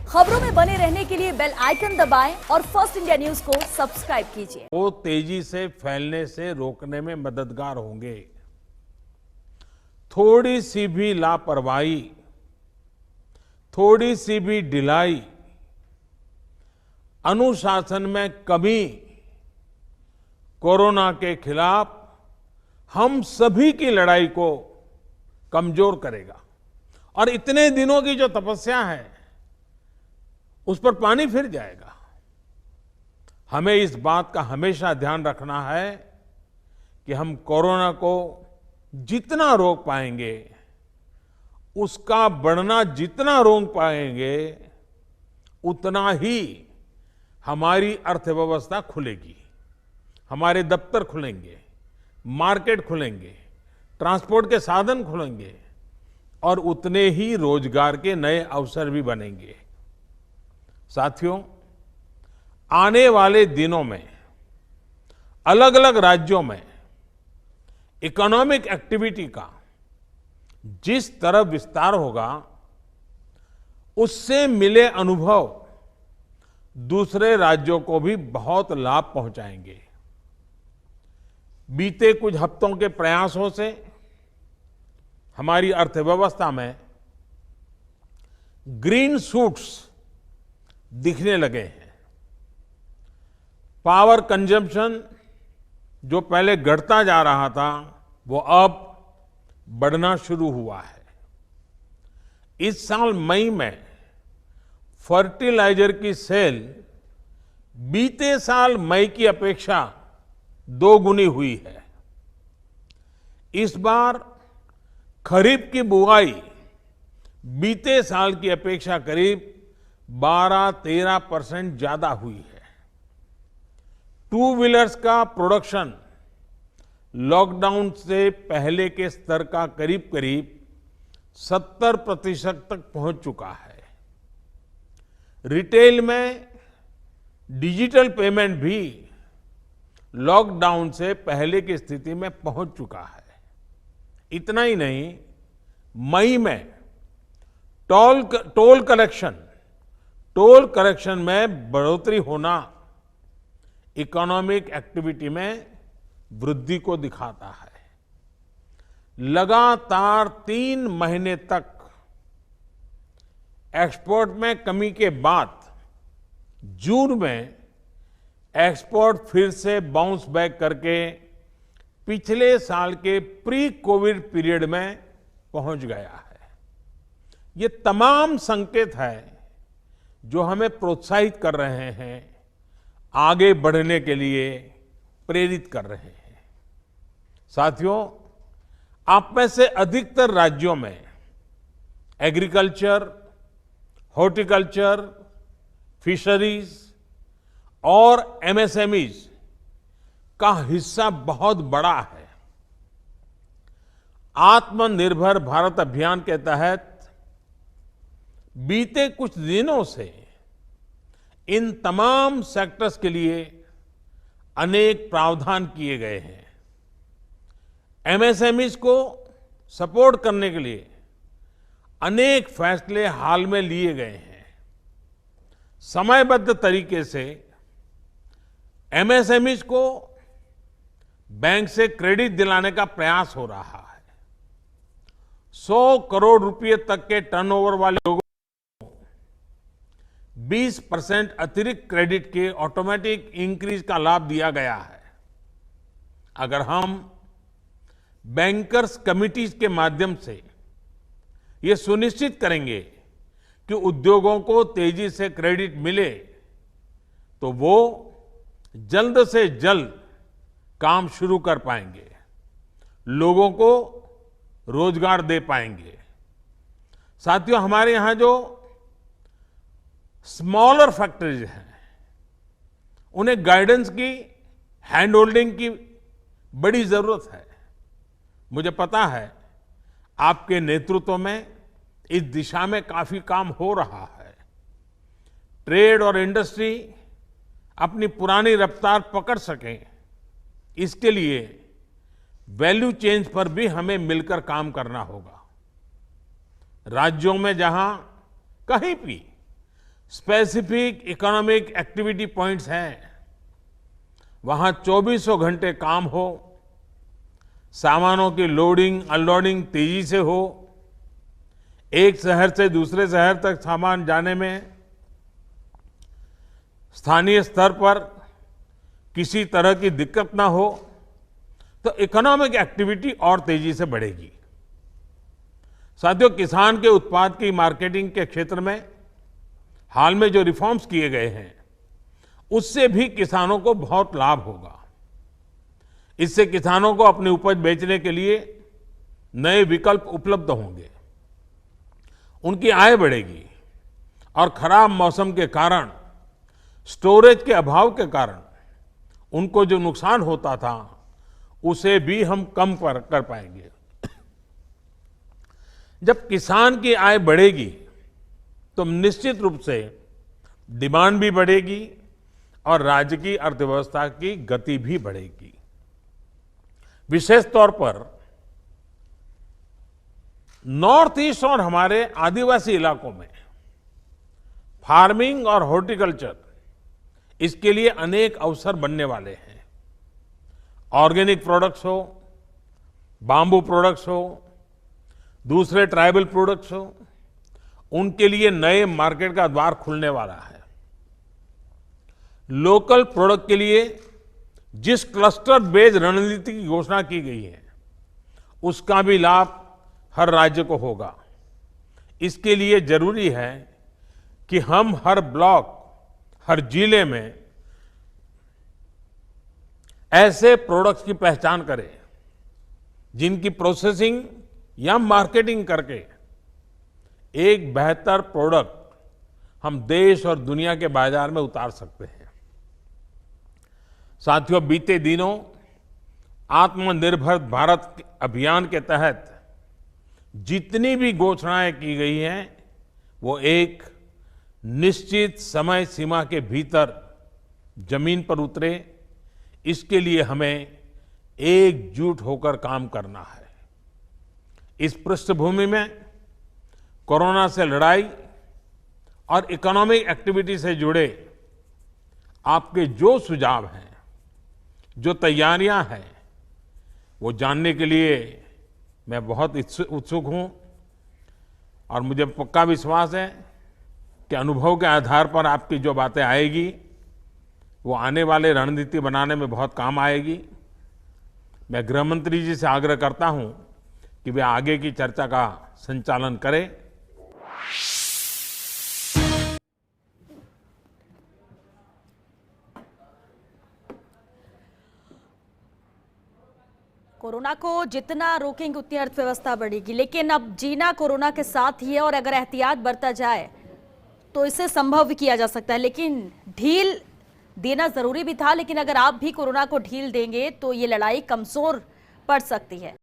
खबरों में बने रहने के लिए बेल आइकन दबाएं और फर्स्ट इंडिया न्यूज को सब्सक्राइब कीजिए। वो तेजी से फैलने से रोकने में मददगार होंगे। थोड़ी सी भी लापरवाही, थोड़ी सी भी ढिलाई, अनुशासन में कमी कोरोना के खिलाफ हम सभी की लड़ाई को कमजोर करेगा और इतने दिनों की जो तपस्या है उस पर पानी फिर जाएगा। हमें इस बात का हमेशा ध्यान रखना है कि हम कोरोना को जितना रोक पाएंगे, उसका बढ़ना जितना रोक पाएंगे, उतना ही हमारी अर्थव्यवस्था खुलेगी, हमारे दफ्तर खुलेंगे, मार्केट खुलेंगे, ट्रांसपोर्ट के साधन खुलेंगे और उतने ही रोजगार के नए अवसर भी बनेंगे। साथियों, आने वाले दिनों में अलग अलग राज्यों में इकोनॉमिक एक्टिविटी का जिस तरह विस्तार होगा, उससे मिले अनुभव दूसरे राज्यों को भी बहुत लाभ पहुंचाएंगे। बीते कुछ हफ्तों के प्रयासों से हमारी अर्थव्यवस्था में ग्रीन शूट्स दिखने लगे हैं। पावर कंजम्पशन जो पहले घटता जा रहा था, वो अब बढ़ना शुरू हुआ है। इस साल मई में फर्टिलाइजर की सेल बीते साल मई की अपेक्षा 2 गुनी हुई है। इस बार खरीफ की बुआई बीते साल की अपेक्षा करीब 12-13% ज्यादा हुई है। 2 व्हीलर्स का प्रोडक्शन लॉकडाउन से पहले के स्तर का करीब करीब 70% तक पहुंच चुका है। रिटेल में डिजिटल पेमेंट भी लॉकडाउन से पहले की स्थिति में पहुंच चुका है। इतना ही नहीं, मई में टोल कलेक्शन में बढ़ोतरी होना इकोनॉमिक एक्टिविटी में वृद्धि को दिखाता है। लगातार 3 महीने तक एक्सपोर्ट में कमी के बाद जून में एक्सपोर्ट फिर से बाउंस बैक करके पिछले साल के प्री कोविड पीरियड में पहुंच गया है। ये तमाम संकेत है जो हमें प्रोत्साहित कर रहे हैं, आगे बढ़ने के लिए प्रेरित कर रहे हैं। साथियों, आप में से अधिकतर राज्यों में एग्रीकल्चर, हॉर्टिकल्चर, फिशरीज और एमएसएमईज का हिस्सा बहुत बड़ा है। आत्मनिर्भर भारत अभियान के तहत बीते कुछ दिनों से इन तमाम सेक्टर्स के लिए अनेक प्रावधान किए गए हैं। एमएसएमईज को सपोर्ट करने के लिए अनेक फैसले हाल में लिए गए हैं। समयबद्ध तरीके से एमएसएमईज को बैंक से क्रेडिट दिलाने का प्रयास हो रहा है। 100 करोड़ रुपए तक के टर्नओवर वाले लोगों को 20% अतिरिक्त क्रेडिट के ऑटोमेटिक इंक्रीज का लाभ दिया गया है। अगर हम बैंकर्स कमिटीज के माध्यम से ये सुनिश्चित करेंगे कि उद्योगों को तेजी से क्रेडिट मिले, तो वो जल्द से जल्द काम शुरू कर पाएंगे, लोगों को रोजगार दे पाएंगे। साथियों, हमारे यहां जो स्मॉलर फैक्ट्रीज हैं, उन्हें गाइडेंस की, हैंड होल्डिंग की बड़ी जरूरत है। मुझे पता है आपके नेतृत्व में इस दिशा में काफी काम हो रहा है। ट्रेड और इंडस्ट्री अपनी पुरानी रफ्तार पकड़ सकें, इसके लिए वैल्यू चेन्स पर भी हमें मिलकर काम करना होगा। राज्यों में जहां कहीं भी स्पेसिफिक इकोनॉमिक एक्टिविटी पॉइंट्स हैं, वहां 24 घंटे काम हो, सामानों की लोडिंग अनलोडिंग तेजी से हो, एक शहर से दूसरे शहर तक सामान जाने में स्थानीय स्तर पर किसी तरह की दिक्कत ना हो, तो इकोनॉमिक एक्टिविटी और तेजी से बढ़ेगी। साथियों, किसान के उत्पाद की मार्केटिंग के क्षेत्र में हाल में जो रिफॉर्म्स किए गए हैं, उससे भी किसानों को बहुत लाभ होगा। इससे किसानों को अपनी उपज बेचने के लिए नए विकल्प उपलब्ध होंगे, उनकी आय बढ़ेगी और खराब मौसम के कारण, स्टोरेज के अभाव के कारण उनको जो नुकसान होता था, उसे भी हम कम कर पाएंगे। जब किसान की आय बढ़ेगी तो निश्चित रूप से डिमांड भी बढ़ेगी और राज्य की अर्थव्यवस्था की गति भी बढ़ेगी। विशेष तौर पर नॉर्थ ईस्ट और हमारे आदिवासी इलाकों में फार्मिंग और हॉर्टिकल्चर, इसके लिए अनेक अवसर बनने वाले हैं। ऑर्गेनिक प्रोडक्ट्स हो, बांबू प्रोडक्ट्स हो, दूसरे ट्राइबल प्रोडक्ट्स हो, उनके लिए नए मार्केट का द्वार खुलने वाला है। लोकल प्रोडक्ट के लिए जिस क्लस्टर बेस्ड रणनीति की घोषणा की गई है, उसका भी लाभ हर राज्य को होगा। इसके लिए जरूरी है कि हम हर ब्लॉक, हर जिले में ऐसे प्रोडक्ट्स की पहचान करें जिनकी प्रोसेसिंग या मार्केटिंग करके एक बेहतर प्रोडक्ट हम देश और दुनिया के बाजार में उतार सकते हैं। साथियों, बीते दिनों आत्मनिर्भर भारत अभियान के तहत जितनी भी घोषणाएं की गई हैं, वो एक निश्चित समय सीमा के भीतर जमीन पर उतरे, इसके लिए हमें एकजुट होकर काम करना है। इस पृष्ठभूमि में कोरोना से लड़ाई और इकोनॉमिक एक्टिविटी से जुड़े आपके जो सुझाव हैं, जो तैयारियां हैं, वो जानने के लिए मैं बहुत उत्सुक हूं और मुझे पक्का विश्वास है कि अनुभव के आधार पर आपकी जो बातें आएगी, वो आने वाले रणनीति बनाने में बहुत काम आएगी। मैं गृह मंत्री जी से आग्रह करता हूं कि वे आगे की चर्चा का संचालन करें। कोरोना को जितना रोकेंगे उतनी अर्थव्यवस्था बढ़ेगी, लेकिन अब जीना कोरोना के साथ ही है और अगर एहतियात बरता जाए तो इसे संभव भी किया जा सकता है। लेकिन ढील देना जरूरी भी था, लेकिन अगर आप भी कोरोना को ढील देंगे तो ये लड़ाई कमजोर पड़ सकती है।